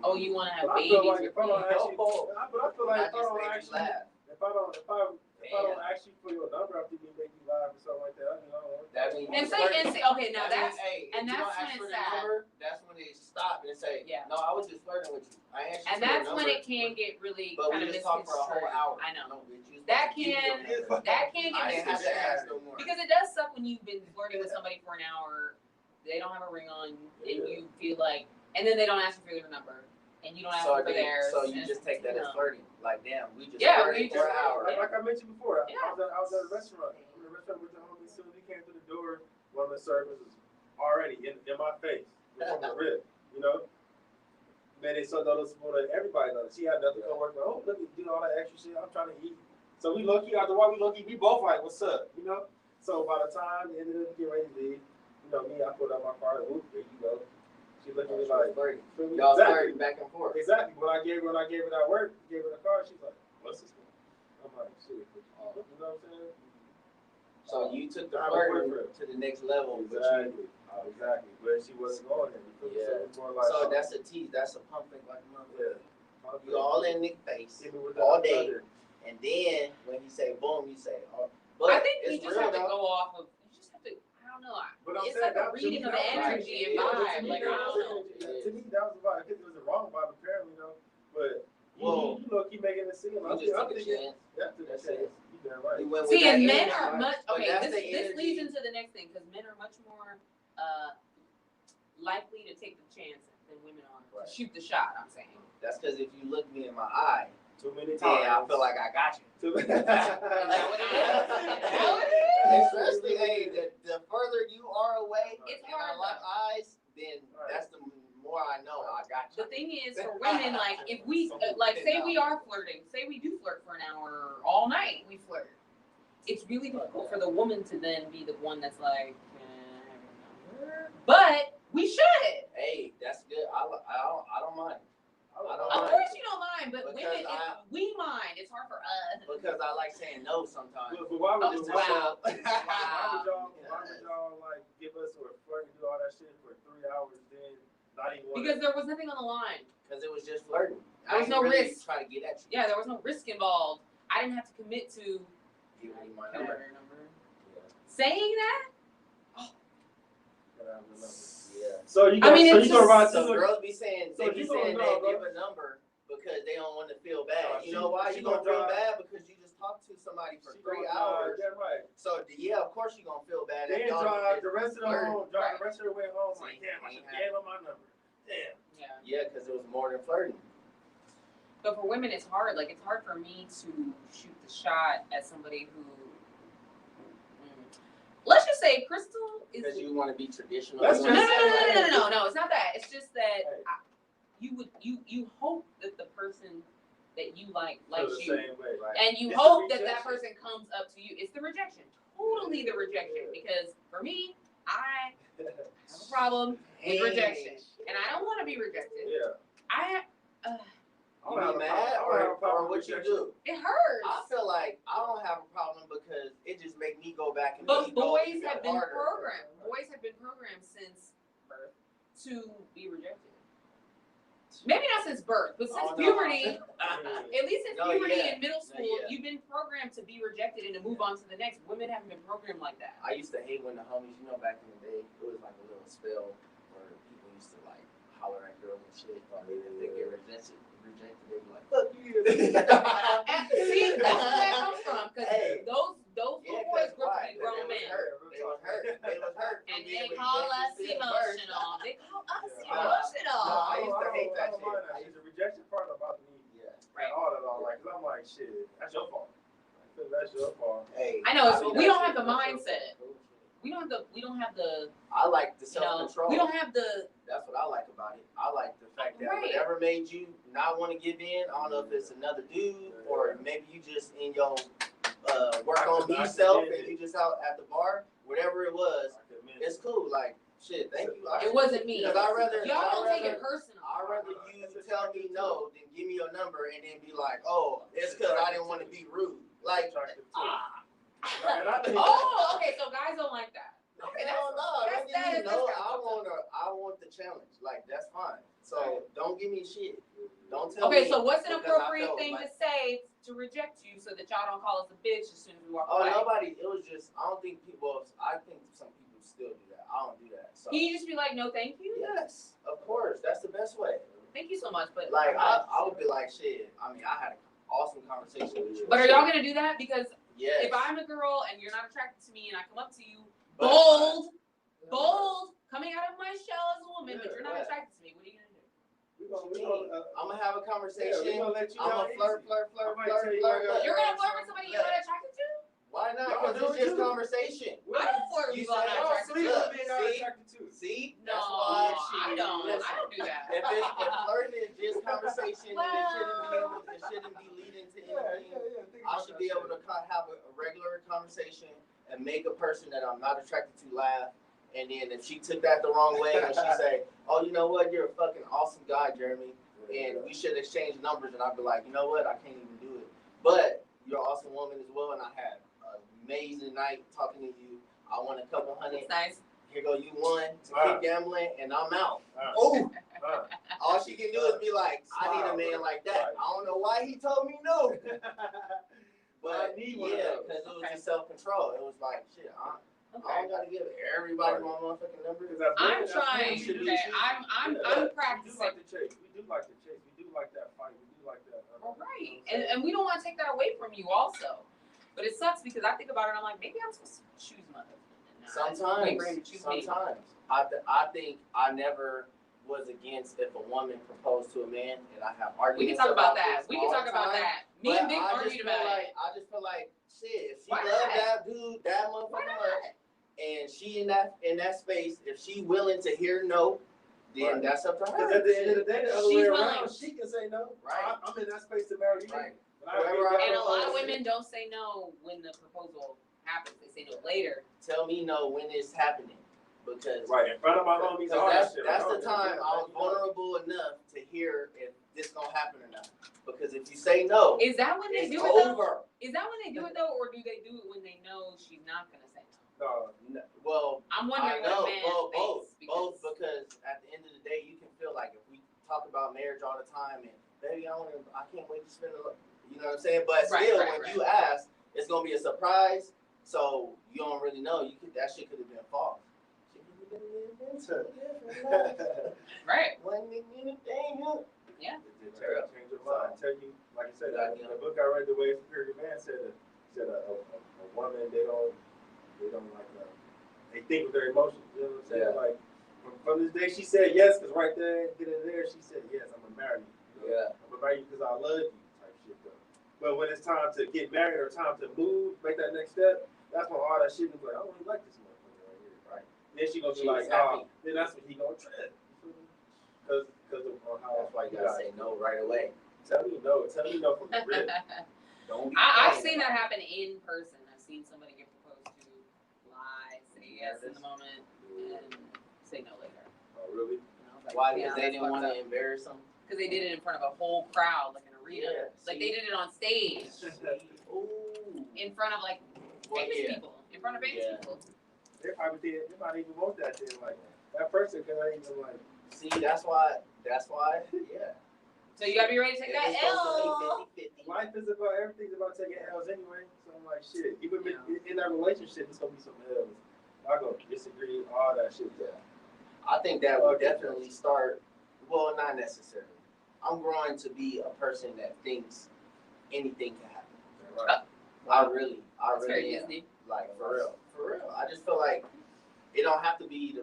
Oh, you want to have But I babies feel like with if I don't me. actually, but I feel like I if I just don't made you actually, laugh. if I don't ask you for your number after you make you live or something like that, I don't. That means And you say, flirting. okay, now That that's, means, hey, and if you that's don't when ask for it's the sad. number, that's when they stop and say, Yeah. no, I was just flirting with you. I asked you and for that's your when number, it can get really but kind we of just talked for a whole misconstrued. hour. I know. No, bitch, you was That supposed to give me your can, number. that can I get didn't have to ask misconstrued. no more. Because it does suck when you've been flirting with somebody for an hour, they don't have a ring on, and you feel like, and then they don't ask you for their number, and you don't ask them for theirs. So you just take that as flirting. Like, damn, we just Yeah, flirted we for just- an hour. Like I mentioned before, Yeah. I was at a restaurant. I'm in a restaurant with the homie. As soon as he came through the door, one of the servers was already in my face, on the rib, you know. Made it so noticeable that everybody knows. She had nothing to work with. Oh, look, you do all that extra shit. I'm trying to eat. So we low key after while we low key, we both like, what's up, you know. So by the time the end of the getting ready to leave, you know, me, I pulled out my car. Whoop, there you go. She looked at me like, flirting. feel me? Y'all Exactly. flirting back and forth. Exactly. When I gave her that work, gave her the car, she's like, what's this one? I'm like, shit. You know what I'm saying? So you took the I have a flirting boyfriend. to the next level. Exactly. Exactly. But she wasn't going there. So Yeah. it was more like, So that's a tease. That's a pump fake like a motherfucker. yeah. You all in Nick's face Hit me with all that day, other. and then when he say boom, you say, oh. But I think you it's just real have to though. go off of, you just have to, I don't know, But I'm it's saying like a that- to reading me, of the that was energy right. and Yeah, but to vibe, me, like, I that don't was- know. To me, that was the vibe. It was a wrong vibe, apparently, you know. But Whoa. you know, keep making it seem. You I'm just took a thinking, chance. yeah, took a That's chance. it. You damn right. You went with See, that and men energy, are right? much, But okay, that's this the energy. leads into the next thing, because men are much more likely to take the chance than women are Right. to shoot the shot, I'm saying. That's because if you look me in my eye, Too many times. yeah, I feel like I got you. Too many Is that what it is? Is that what it is? Especially, hey, the further you are away, It's and I hard, lock though. eyes, then that's the more I know I got you. The thing is, for women, like, if we, like, say we are flirting, say we do flirt for an hour, all night we flirt. It's really difficult for the woman to then be the one that's like, but we should. Hey, that's good. I don't mind. I don't Of mind. course you don't mind, but Because women, we mind. It's hard for us. Because I like saying no sometimes. But why would Oh, you? wow. Why would y'all like give us or flirt and do all that shit for 3 hours? Then not even. Because there was nothing on the line. Because it was just flirting. There was I no ain't really risk. Try to get at you. Yeah, there was no risk involved. I didn't have to commit to. Give me my Can I number. have your number? Saying that? Yeah. So you I gonna, mean, so it's you gonna ride just- So to girls be saying, So they be you saying gonna they know, give bro. a number because they don't want to feel bad. You She- know why? she You gonna gonna feel drive- bad because you just talked to somebody for She 3 gonna hours. drive, yeah, right. So yeah, of course you gonna feel bad. Then that y'all drive just the rest of the flirted. home, drive Right. the rest of the way home. See, Like, damn, I ain't should happening. gave her my number. Damn. Yeah. Yeah, because it was more than flirting. But for women, it's hard. Like, it's hard for me to shoot the shot at somebody who. Let's just say Crystal is. Because you want to be traditional. That's you No, no, wanna no, say, no, no, like, no, no, no. It's not that. It's just that Hey. you hope that the person that you like Feel likes the you, same way, like, and you it's the hope that that rejection. person comes up to you. It's the rejection. Totally the rejection. Because for me, I have a problem with rejection, and I don't want to be rejected. Yeah. I. You be mad or what you do? It hurts. I feel like I don't have a problem because it just make me go back and But really go boys even have been harder. programmed. Boys have been programmed since birth to be rejected. Maybe not since birth, but since Oh, no. puberty. At least since No, puberty yeah. and middle No, school, yeah. you've been programmed to be rejected and to move on to the next. Women haven't been programmed like that. I used to hate when the homies, you know, back in the day, it was like a little spell where people used to like holler at girls and shit. I mean, if they get rejected, they be like, fuck you. And see, that's where that comes from, because Hey. those little Yeah, boys 'cause grew up why? to be grown They was men. hurt. They was hurt. They was hurt. And Being they call us rejected since birth. emotional. They call us Yeah. emotional. No, I used to hate that I don't shit. mind that shit. The rejection part about me Yeah. at all. Like, 'cause I'm like, shit, that's your fault. Like, that's your fault. Hey. I know, it's, mean, we that don't shit- have the that's your mindset. fault. We don't have the, I like the you know, self-control. we don't have the, That's what I like about it. I like the fact that Right. whatever made you not want to give in, I don't know if it's another dude or maybe you just in your work on me self and you just out at the bar, whatever it was, it's cool. Like, shit, thank you. it wasn't me. Because I'd rather, Y'all don't take I'd it personal. rather you tell me no than give me your number and then be like, oh, it's because I didn't want to be be rude. Like, Attractive too. ah. Oh, okay. So guys don't like that. Okay, Hell no, that's don't give me that's no. kind I want the challenge. Like, that's fine. So don't give me shit. Don't tell Okay, me. so what's an because I appropriate felt thing like- to say to reject you so that y'all don't call us a bitch as soon as we walk Oh, away? nobody. It was just. I don't think people. I think some people still do that. I don't do that. So. Can you just be like, no, thank you? Yes, of course. That's the best way. Thank you so much, but Like I would be like, shit. I mean, I had an awesome conversation with you. But are y'all gonna do that? Because Yes. if I'm a girl and you're not attracted to me and I come up to you, But- bold, coming out of my shell as a woman, but you're not Yeah. attracted to me, what are you gonna do? I'm gonna have a conversation. Yeah, we gonna let you I'm down gonna flirt. I might tell you like, Look, You're gonna flirt with somebody you're not attracted to? Why not? Y'all Because do it's it just too. conversation. I don't flirt with You people I'm say, not oh, attracted sleep to. with me, not See? attracted to. See? No, That's why I don't. Listen, I don't do that. if flirting is just conversation and it shouldn't be leading to anything, I should be able to have a regular conversation and make a person that I'm not attracted to laugh. And then if she took that the wrong way and she say, oh, you know what, you're a fucking awesome guy, Jeremy, and we should exchange numbers, and I'd be like, you know what, I can't even do it. But you're an awesome woman as well, and I had an amazing night talking to you. I won a couple hundred. That's nice. Here go you won to keep gambling, and I'm out. Uh, Oh, uh. all she can do is be like, I need a man like that. I don't know why he told me no. But I need one of yeah, those. because it was just self-control. It was like, shit, I don't gotta give everybody my motherfucking number. I'm trying. Okay, I'm practicing. We do like the chase. We do like the chase. We do like that fight. We do like that. Well, right, and we don't want to take that away from you also. But it sucks because I think about it and I'm like, maybe I'm supposed to choose my husband. Wait for him to choose me. Sometimes. I think I never was against if a woman proposed to a man, and I have arguments. We can talk about that. this We can all talk the about time, that. Me but and Vic I just argued feel about like, it. I just feel like, shit, if she Why loved not? that dude, that Why motherfucker not? much, and she in that space, if she willing to hear no, then Right. that's up to her. Because at the end of the day, the other She's way willing. around, she can say no. Right. I'm in that space to marry you. Right. But I Whoever agree I And a lot of propose- women don't say no when the proposal happens. They say no later. Tell me no when it's happening, because Right, in front of my homies, all that shit. that's Like, the oh, time yeah, I was yeah. vulnerable enough to hear if this gonna happen or not. Because if you say no, Is that when they it's do it though? over. Is that when they do it though, or do they do it when they know she's not gonna say no? No, Well, I'm I wondering know, what a man both, thinks. because at the end of the day, you can feel like if we talk about marriage all the time and baby, I can't wait to spend you know what I'm saying? But Right, still, right, when you ask, it's gonna be a surprise. So you don't really know. That shit could have been false. Shit could have been so different. Right. One minute thing. Yeah. It change your mind. I tell you, like I said, in the book I read, The Way of Superior Man said a woman they don't like they think with their emotions. You know what I'm saying? Yeah. Like from this day she said yes, because right there, get in there, she said yes, I'm gonna marry you. You know? Yeah. I'm gonna marry you because I love you, type shit though. But when it's time to get married or time to move, make that next step, that's when all that shit is like, I don't really like this motherfucker right here. Right. Then she gonna be She like, was happy. then that's when he gonna trip. Because of how. That's why you gotta say no right away. Tell me no from the rip. Don't be. I've playing seen about that it. happen in person. I've seen somebody get proposed to, lie, say yes in the moment, and say no later. Oh, really? And I was like, Why? yeah, Because they didn't want to embarrass them. Because they did it in front of a whole crowd, like an arena. Yeah, Like see? they did it on stage, Ooh. in front of like Well, famous yeah. people, in front of famous Yeah. people. They probably did. They might even want that thing. Like that person can even like. See, that's why. Yeah. So you gotta be ready to take that It's supposed to L. be 50-50. Life is about everything's about taking L's anyway. So I'm like, shit. Even in that relationship, it's gonna be some L's. I go disagree, all that shit. Yeah. I think that will definitely start. Well, not necessarily. I'm growing to be a person that thinks anything can happen. Right. I really That's very am. Disney. Like for real. I just feel like it don't have to be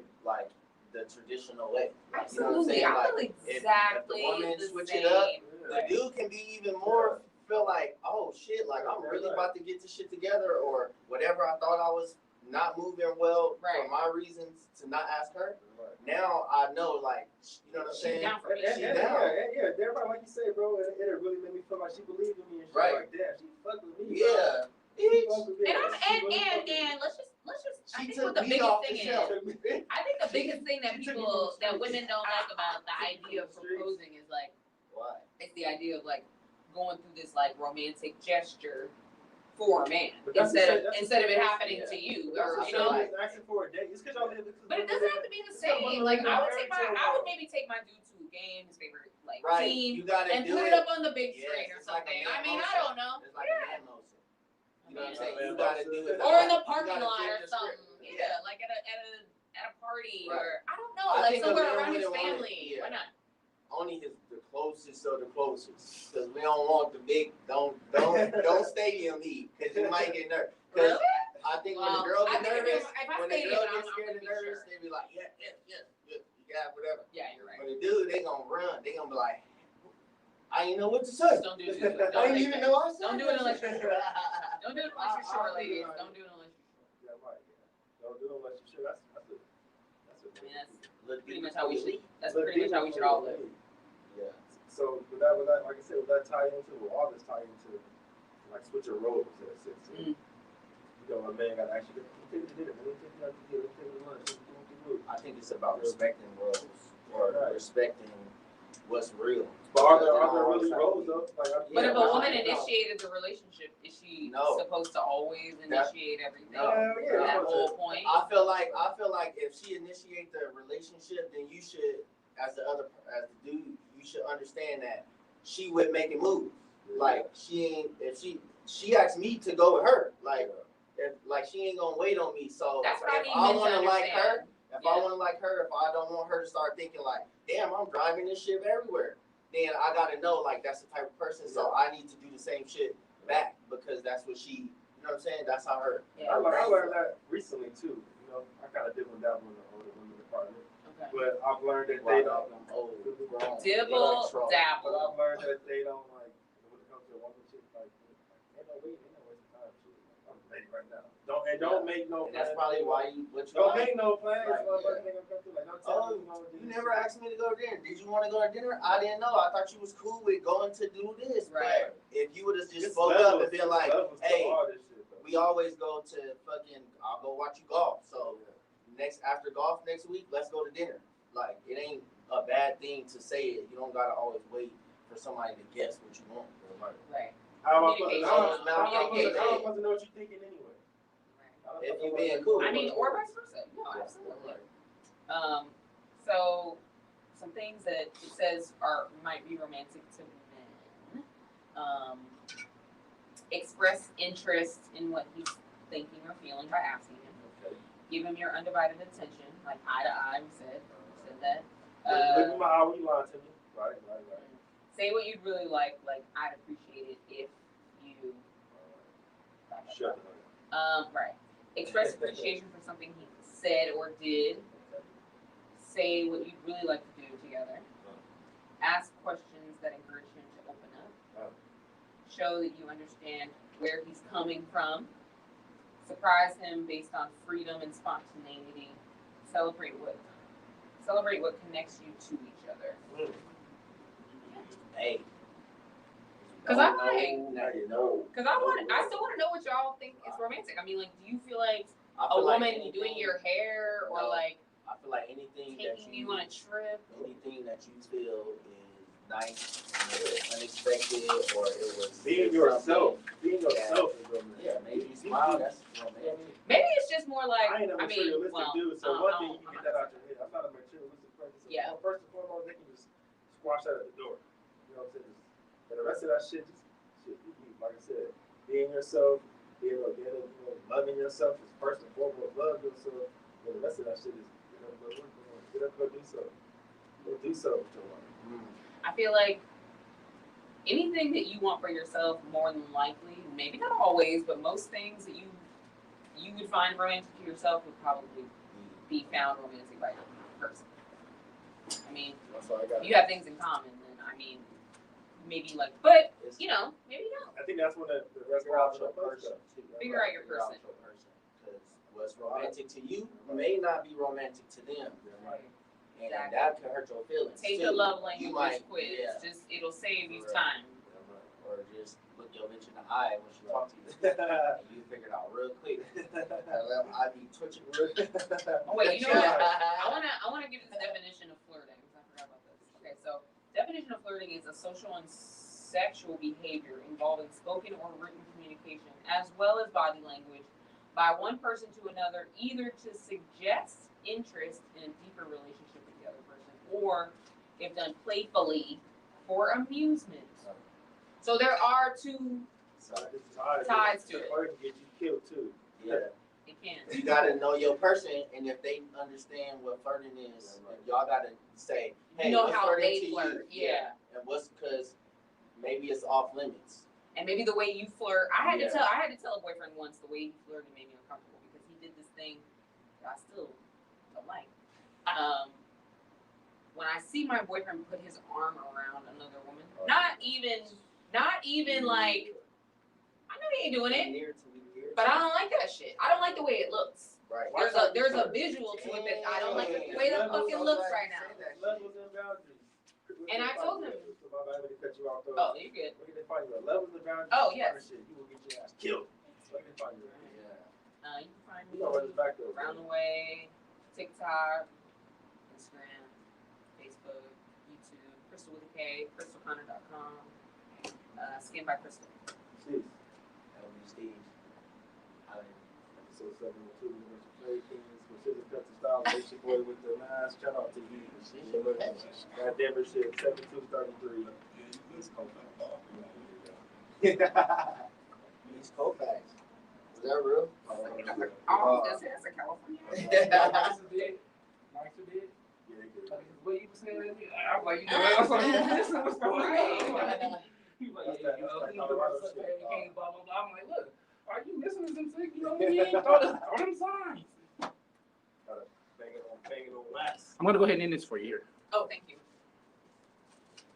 the traditional way. You know what I'm Absolutely, saying? I Like, feel if exactly the woman the switch same. it up, Yeah. the dude can be even more feel like, oh shit, like I'm really about to get this shit together, or whatever I thought I was not moving well Right. for my reasons to not ask her. Right. Now I know, like, you know what I'm She's saying? down for me. And, She and, down. yeah, everybody, like you said, bro, it really made me feel like she believed in me and shit. Right. Like, damn, she fucked with me. Yeah. She fucked with me. And She really fucked with me. and let's just I She think took what the me biggest off thing the is, shelf. I think the biggest thing that She took me people from the that women don't like about the idea of Streets. proposing is like Why? it's the idea of like going through this like romantic gesture for a man But that's instead the of same- instead of it that's- happening yeah. to you, That's or the you same know. as asking for a date. It's because y'all live. But it doesn't have to be the same. Like I would take maybe take my dude to a game, his favorite like Right. team, You gotta and do put it up on the big Yes, screen or it's like a something. man I mean, I motion. don't know. It's like Yeah. a man motion. You know what I'm Yeah. saying? Man You gotta motion. do it. Or in the You parking gotta lot fit or the something. script. Yeah, like at a party Right. or I don't know, I like think a somewhere man around his wouldn't want it, family. yeah. Why not? Only the closest of the closest, because we don't want the big. Don't stadium heat, because you might get nervous. Really? I think Well, when the girl I get think if nervous, I when the stadium, girl I'm gets gonna scared and be nervous, sure. they be like, yeah, you got whatever. Yeah, you're right. But the dude, they gonna run. They gonna be like, I ain't know what to say. Don't do it. I Don't didn't even know I said Don't do it unless that. you're sure. Don't do it unless you're sure, I ladies. do it. Don't do it unless you're sure. Yeah, right. Yeah. Don't do it unless you're sure. That's I mean, Look pretty deep much how we before you should. leave. That's pretty much how we should all live. Yeah. So with that, like I said, with that tie into, all this tie into, like switching roles in a sense. Mm. You know, a man got to actually take it to dinner, man. Take it out to dinner, take it to lunch. I think it's about respecting roles or Right. respecting what's real. But are Because there it don't really always have to roles be- though? Like, But Yeah, if a right. woman No. initiated the relationship, is she No. supposed to always initiate everything? No. Yeah, That yeah. whole point. I feel like if she initiate the relationship, then you should, as the dude, you should understand that she would make a move. Like she ain't if she asked me to go with her. Like if she ain't gonna wait on me. So That's what I if need I men to wanna like her, understand. if Yeah. I wanna like her, if I don't want her to start thinking like, damn, I'm driving this shit everywhere, then I gotta know like that's the type of person. So I need to do the same shit back because that's what she, you know what I'm saying? That's how her. Yeah. I learned that recently too. You know, I kind of dip and dabble in the older women department, Okay. but I've learned that Well, they don't. Dibble, But dabble. I've learned that they don't like when it comes to woman shit. Like, ain't no wait, ain't no waste of time. Shit. I'm ready right now. Don't make no. And that's plans. probably why what you Don't like. make no plans. Like, Motherfucker ain't gonna come through. Like, don't tell me Oh, do you this never shit. asked me to go to dinner. Did you want to go to dinner? I didn't know. I thought you was cool with going to do this. Right. But if you would have just It's spoke up levels- and been like, levels to hey, all this shit, though. we always go to I'll go watch you golf. So after golf next week, let's go to dinner. Like, it ain't a bad thing to say it. You don't gotta always wait for somebody to guess what you want. Right. How am I Communication. supposed Communication. to know what you're thinking anyway? If you being cool. I mean, or vice versa. No, absolutely. So some things that it says might be romantic to men. Express interest in what he's thinking or feeling by asking him. Okay. Give him your undivided attention, like eye to eye. We said that. Look at my eye, you lying to me. Right. Say what you'd really like I'd appreciate it if you. Shut Right. Express appreciation for something he said or did. Say what you'd really like to do together. Ask questions that encourage him to open up. Show that you understand where he's coming from. Surprise him based on freedom and spontaneity. Celebrate what connects you to each other. Hey. 'Cause I'm like- now you know. Because I still want to know what y'all think is romantic. I mean, like, do you feel like I a feel like woman anything- doing your hair or No. like I feel like anything that taking you on a trip? anything that you feel is nice, unexpected, or it was Being yourself. Being yourself is romantic. Yeah, maybe you smile. That's romantic. Maybe it's just more like I ain't a materialistic well, dude, so one thing you can get that out your head. I'm not a materialistic person. So Yeah. first and foremost, they can just squash that at the door. You know what I'm saying? And the rest of that shit, like I said, being yourself, loving yourself is first and foremost. Love yourself. And the rest of that shit is get up, go do something. Go do something with your life. I feel like anything that you want for yourself, more than likely, maybe not always, but most things that you would find romantic to yourself would probably be found romantic by another person. I mean, That's all I got. you have things in common, then I mean, maybe like, but you know, maybe you don't. I think that's when the rest Figure out your person too. Figure out your person. Because what's romantic to you may not be romantic to them, and Exactly. that could hurt your feelings. Take too. the love You language might, quiz. yeah. Just it'll save you Correct. time. Or just look your bitch in the eye when she talks to you. And you figure it out real quick. I be twitching real quick. Oh wait, you know what? I wanna give you the definition of flirting because I forgot about this. Okay, so definition of flirting is a social and sexual behavior involving spoken or written communication, as well as body language, by one person to another, either to suggest interest in a deeper relationship with the other person, or if done playfully for amusement. So there are two sides to it. Or it can get you killed too. Yeah. It can. You gotta know your person, and if they understand what flirting is, y'all gotta say, hey, You know what's how flirting they to flirt, you? yeah. And what's because maybe it's off limits. And maybe the way you flirt, I had Yeah. to tell a boyfriend once the way he flirted made me uncomfortable because he did this thing that I still don't like. When I see my boyfriend put his arm around another woman, not even like, I know he ain't doing it, but I don't like that shit. I don't like the way it looks. Right. There's a visual to it that I don't like the way the fucking looks right now. Levels and boundaries. And I told him. So my bad, to cut you off though. Oh, you're good. Where can they find you? Levels and boundaries. Oh, yes. Shit, you will get your ass killed. Where can they find you? Yeah. You can find You me know what it's back though. around the way, TikTok, Instagram, Facebook, YouTube, Crystal with a K, crystalconnor.com, Skin by Crystal. Jeez. That'll be Steve. Episode 702, Universal Flirting, with Scissor Cuts and Styles. It's your boy with the mask. Shout out to you. That Denver shit, 7233. East Coast. East Colfax. Was that real? Oh, that's a California. Nice to did. Yeah, they good. What you was saying? I'm like, you know, I was like, this is what's going on. He was like, yeah, you know, he doing something, he can't blah, blah, blah. I'm like, look, are you missing some things? You know, he ain't throw them signs. Gotta bang it on wax. I'm going to go ahead and end this for you here. Oh, thank you.